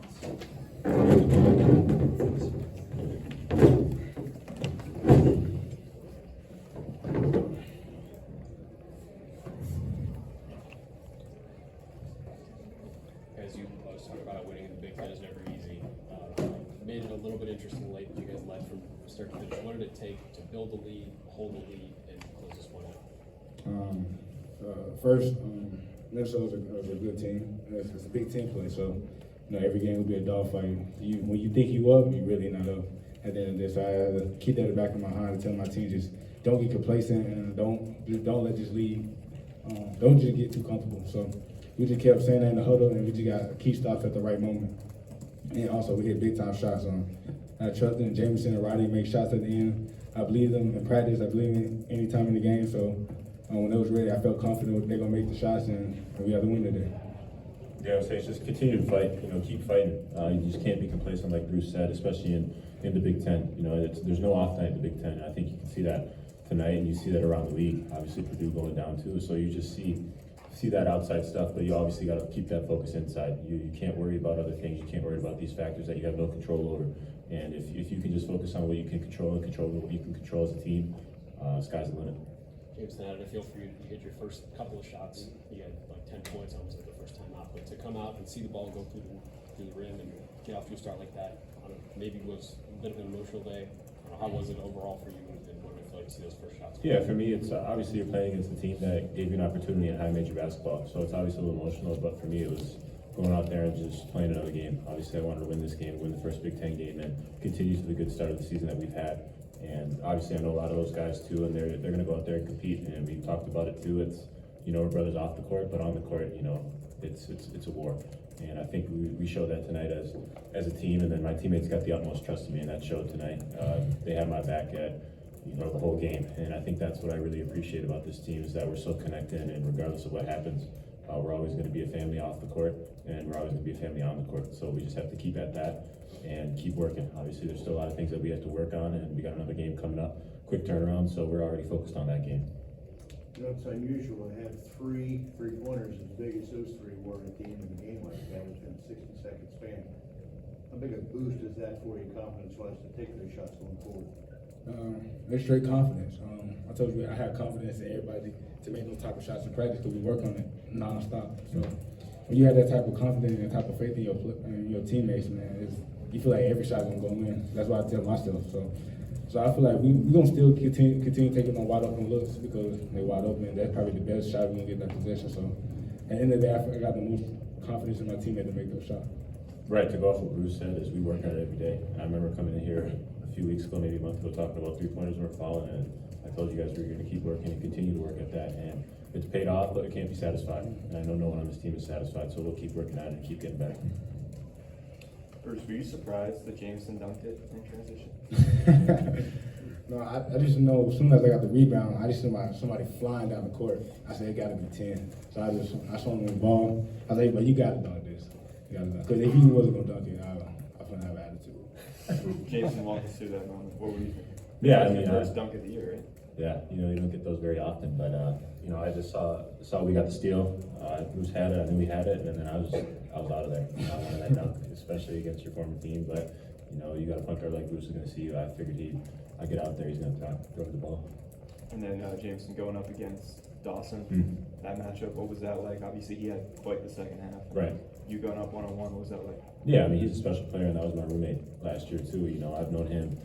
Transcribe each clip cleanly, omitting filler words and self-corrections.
As you talk about winning in the Big Ten is never easy. Made it a little bit interesting late that you guys led from start to finish. What did it take to build the lead, hold the lead, and close this one out? First, Minnesota was a good team. It's a big team play, so every game will be a dogfight. When you think you up, you really not up at the end of this. So I had to keep that in the back of my mind and tell my team just don't get complacent and don't let this lead. Don't just get too comfortable. So we just kept saying that in the huddle, and we just got key stops at the right moment. And also we hit big time shots. I trusted in Jamison and Roddy make shots at the end. I believe them in practice. I believe in any time in the game. So when it was ready, I felt confident they're gonna make the shots, and we have the win today. Yeah, I would say it's just continue to fight. Keep fighting. You just can't be complacent, like Bruce said, especially in the Big Ten. There's no off night in the Big Ten. I think you can see that tonight, and you see that around the league. Obviously, Purdue going down too. So you just see that outside stuff, but you obviously got to keep that focus inside. You can't worry about other things. You can't worry about these factors that you have no control over. And if you can just focus on what you can control and control what you can control as a team, sky's the limit. Jamison, how did it feel for you? You hit your first couple of shots. You had like 10 points, almost like the first time out. But to come out and see the ball go through the rim and get off to a start like that, maybe was a bit of an emotional day. How was it overall for you? And what did it feel like to see those first shots? Yeah, for me, it's obviously you're playing against a team that gave you an opportunity in high major basketball. So it's obviously a little emotional, but for me, it was going out there and just playing another game. Obviously, I wanted to win this game, win the first Big Ten game, and continue to the good start of the season that we've had. And obviously, I know a lot of those guys too, and they're going to go out there and compete. And we talked about it too. It's we're brothers off the court, but on the court, it's a war. And I think we showed that tonight as a team. And then my teammates got the utmost trust in me, and that showed tonight. They had my back at the whole game, and I think that's what I really appreciate about this team is that we're so connected. And regardless of what happens, we're always going to be a family off the court, and we're always going to be a family on the court. So we just have to keep at that and keep working. Obviously, there's still a lot of things that we have to work on, and we got another game coming up, quick turnaround, so we're already focused on that game. It's unusual to have three three-pointers as big as those three were at the end of the game like that within a 60-second span. How big a boost is that for you confidence-wise to take those shots going forward? It's straight confidence. I told you I have confidence in everybody to make those type of shots in practice because we work on it non-stop. So when you have that type of confidence and that type of faith in your teammates, man, you feel like every shot is gonna go in. That's what I tell myself. So I feel like we're gonna still continue taking on wide open looks because they're wide open. That's probably the best shot we're gonna get that possession. So at the end of the day, I got the most confidence in my teammate to make those shots. Right, to go off what Bruce said is we work on it every day. I remember coming in here a few weeks ago, maybe a month ago, talking about three-pointers weren't falling, and I told you guys we were going to keep working and continue to work at that. And it's paid off, but it can't be satisfied. And I know no one on this team is satisfied, so we'll keep working at it and keep getting better. Bruce, were you surprised that Jamison dunked it in transition? No, I just know as soon as I got the rebound, I just saw somebody flying down the court. I said, it got to be 10. So I saw him in the ball. I was like, but you got to dunk this. Because if he wasn't going to dunk it, I was going to have an attitude. Jameson, walk us through that moment. What were you thinking? Yeah, I mean, first dunk of the year, right? Yeah, you don't get those very often, but I just saw we got the steal. Bruce had it, I knew he had it, and then I was out of there. I wanted that dunk, especially against your former team. But you got a punch guard like Bruce is going to see you. I figured I get out there, he's going to throw the ball. And then Jameson going up against Dawson, that matchup, what was that like? Obviously, he had quite the second half. Right. You going up one-on-one, what was that like? Yeah, I mean, he's a special player, and that was my roommate last year too. I've known him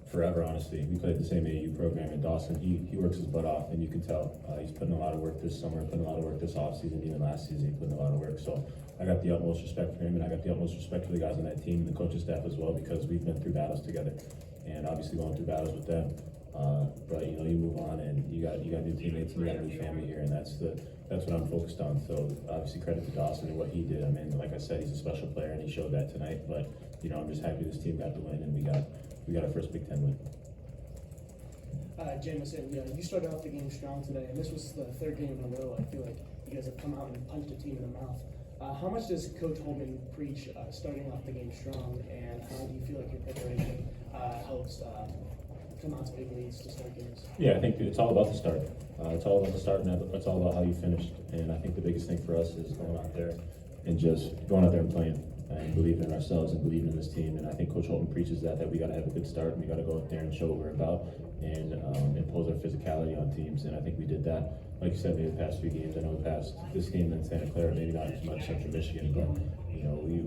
forever, honestly. We played the same AAU program in Dawson. He works his butt off, and you can tell he's putting a lot of work this summer, putting a lot of work this offseason, even last season, he put in a lot of work. So I got the utmost respect for him, and I got the utmost respect for the guys on that team and the coaching staff as well, because we've been through battles together, and obviously going through battles with them. But you move on, and you got new teammates, and you got a new family here, and that's what I'm focused on. So obviously credit to Dawson and what he did. I mean, like I said, he's a special player, and he showed that tonight. But I'm just happy this team got the win, and we got our first Big Ten win. Jamison, you started off the game strong today, and this was the third game in a row. I feel like you guys have come out and punched a team in the mouth. How much does Coach Holman preach starting off the game strong, and how do you feel like your preparation helps come out to big leads to start games? Yeah, I think it's all about the start. It's all about the start, and it's all about how you finished. And I think the biggest thing for us is going out there and playing. and believing in ourselves and believing in this team. And I think Coach Holton preaches that we got to have a good start and we got to go up there and show what we're about and impose our physicality on teams. And I think we did that. Like you said, maybe the past few games. I know we passed this game in Santa Clara, maybe not as much Central Michigan, but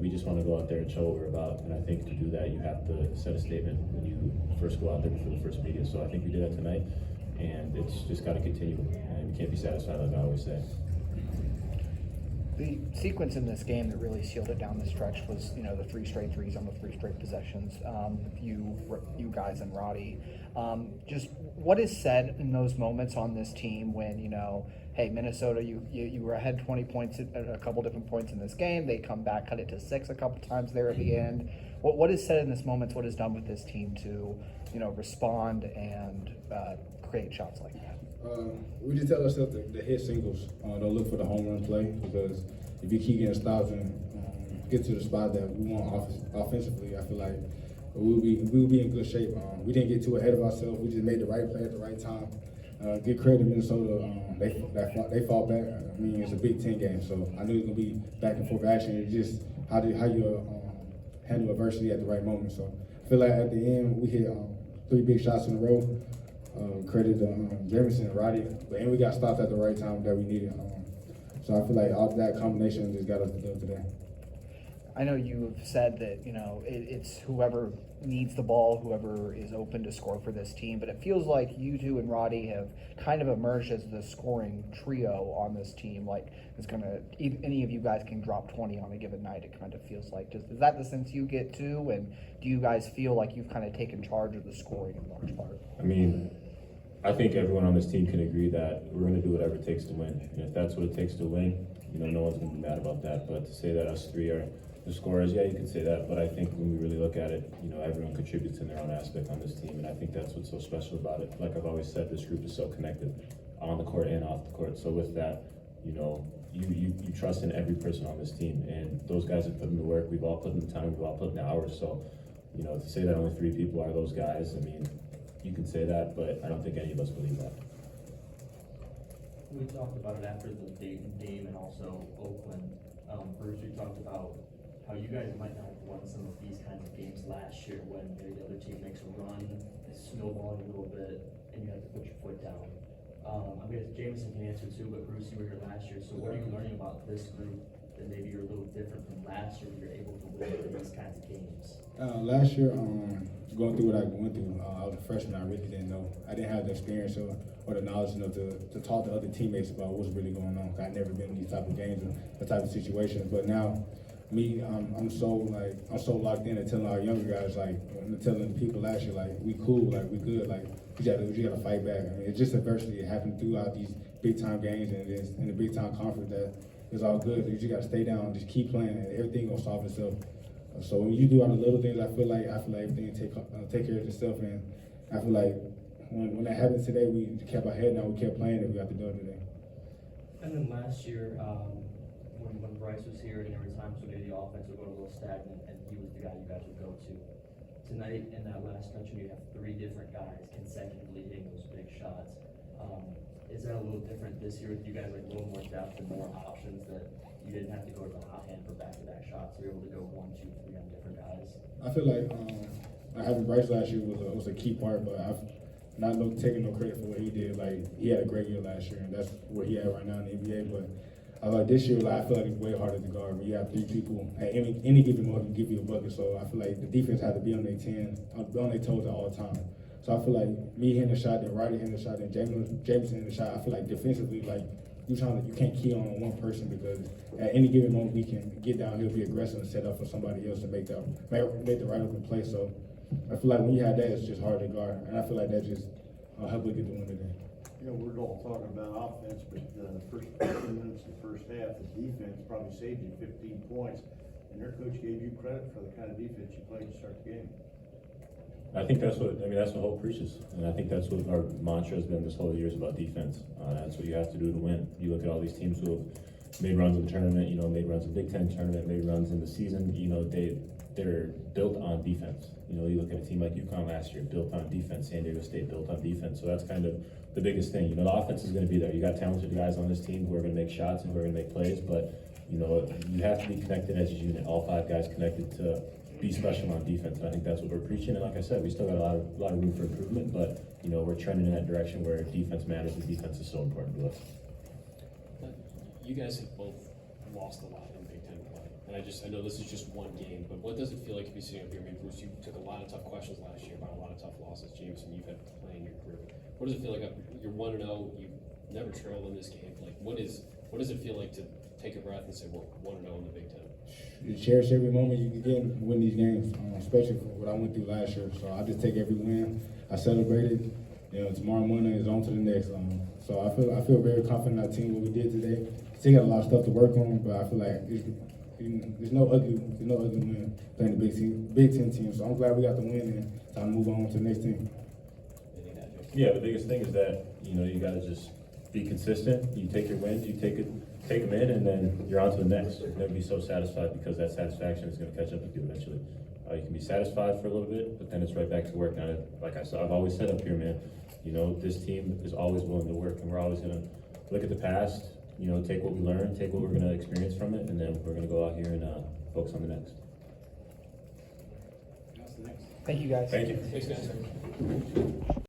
we just want to go out there and show what we're about. And I think to do that, you have to set a statement when you first go out there for the first media. So I think we did that tonight, and it's just got to continue. And we can't be satisfied, like I always say. The sequence in this game that really sealed it down the stretch was, the 3 straight threes on the 3 straight possessions. You guys and Roddy. Just what is said in those moments on this team when, hey, Minnesota, you were ahead 20 points at a couple different points in this game. They come back, cut it to 6 a couple times there at the end. What is said in this moments? What is done with this team to, respond and create shots like that? We just tell ourselves to hit singles. Don't look for the home run play, because if you keep getting stops and get to the spot that we want offensively, I feel like we'll be in good shape. We didn't get too ahead of ourselves. We just made the right play at the right time. Give credit to Minnesota. They fought back. I mean, it's a Big Ten game, so I knew it was gonna be back and forth action. It's just how you handle adversity at the right moment. So I feel like at the end we hit 3 big shots in a row. Credit to Jamison and Roddy, and we got stopped at the right time that we needed. So I feel like all that combination just got us the dub today. I know you have said that, it's whoever needs the ball, whoever is open to score for this team, but it feels like you two and Roddy have kind of emerged as the scoring trio on this team. Like, it's any of you guys can drop 20 on a given night, it kind of feels like. Is that the sense you get too? And do you guys feel like you've kind of taken charge of the scoring in large part? I mean, I think everyone on this team can agree that we're going to do whatever it takes to win. And if that's what it takes to win, no one's going to be mad about that. But to say that us 3 are the scorers, yeah, you could say that. But I think when we really look at it, everyone contributes in their own aspect on this team. And I think that's what's so special about it. Like I've always said, this group is so connected on the court and off the court. So with that, you trust in every person on this team. And those guys have put in the work. We've all put in the time. We've all put in the hours. So, to say that only 3 people are those guys, I mean, you can say that, but I don't think any of us believe that. We talked about it after the Dayton game and also Oakland. Bruce, we talked about how you guys might not have won some of these kinds of games last year when maybe the other team makes a run, it's snowballing a little bit, and you have to put your foot down. I guess Jamison can answer too, but Bruce, you were here last year, so what are you learning about this group that maybe you're a little different from last year when you're able to win in these kinds of games? Last year, going through what I went through, I was a freshman. I really didn't know. I didn't have the experience or the knowledge to talk to other teammates about what's really going on. I'd never been in these type of games or that type of situations. But now, I'm so locked in and telling our younger guys, telling people last year, we cool, we good, you gotta fight back. I mean, it's just adversity. It happened throughout these big time games and it's in the big time conference that it's all good. You just gotta stay down, just keep playing, and everything gonna solve itself. So when you do all the little things, I feel like everything take care of itself, and I feel like when that happened today, we kept our head down, we kept playing, and we got the dub today. And then last year, when Bryce was here, and there were times when maybe the offense would go a little stagnant, and he was the guy you guys would go to. Tonight, in that last stretch, you have 3 different guys consecutively hitting those big shots. Is that a little different this year with you guys, a little more depth and more options that you didn't have to go to the hot hand for back-to-back shots? You're able to go 1, 2, 3 on different guys. I feel like having Bryce last year was a key part, but I've not taking no credit for what he did. He had a great year last year, and that's where he at right now in the NBA. But this year, I feel like it's way harder to guard. When you have 3 people at any given moment can give you a bucket. So I feel like the defense had to be on their toes at all times. So I feel like me hitting the shot, then Roddy hitting the shot, then Jamison hitting the shot. I feel like defensively, you can't key on one person, because at any given moment we can get downhill, be aggressive, and set up for somebody else to make the right open play. So I feel like when you have that, it's just hard to guard, and I feel like that just helped us get the win today. We're all talking about offense, but the first 15 minutes of the first half, the defense probably saved you 15 points, and their coach gave you credit for the kind of defense you played to start the game. I think that's what Hope preaches, and I think that's what our mantra has been this whole year, is about defense. That's what you have to do to win. You look at all these teams who have made runs in the tournament, made runs in the Big Ten tournament, made runs in the season. They're built on defense. You look at a team like UConn last year, built on defense. San Diego State built on defense. So that's kind of the biggest thing. The offense is going to be there. You got talented guys on this team who are going to make shots and who are going to make plays, but you know, you have to be connected as a unit, all 5 guys connected to be special on defense. And I think that's what we're preaching. And like I said, we still got a lot of room for improvement, but, you know, we're trending in that direction where defense matters, and defense is so important to us. You guys have both lost a lot in Big Ten play, and I know this is just one game, but what does it feel like to be sitting up here? I mean, Bruce, you took a lot of tough questions last year about a lot of tough losses. Jameson, you've had to play in your career. What does it feel like? You're 1-0. You've never trailed in this game. Like, what does it feel like to take a breath and say we're 1-0 in the Big Ten? You cherish every moment you can get and win these games, especially for what I went through last year. So I just take every win. I celebrated. You know, tomorrow morning is on to the next. So I feel very confident in our team, what we did today. Still got a lot of stuff to work on, but I feel like there's no ugly win playing the Big Ten team. So I'm glad we got the win and time to move on to the next team. Yeah, the biggest thing is that, you know, you gotta just be consistent. You take your wins, you take them in, and then you're on to the next. You'll never be so satisfied, because that satisfaction is gonna catch up with you eventually. You can be satisfied for a little bit, but then it's right back to work. Now, like I've always said up here, man, you know, this team is always willing to work, and we're always gonna look at the past, you know, take what we learned, take what we're gonna experience from it, and then we're gonna go out here and focus on the next. Thank you, guys. Thank you. Thanks, guys.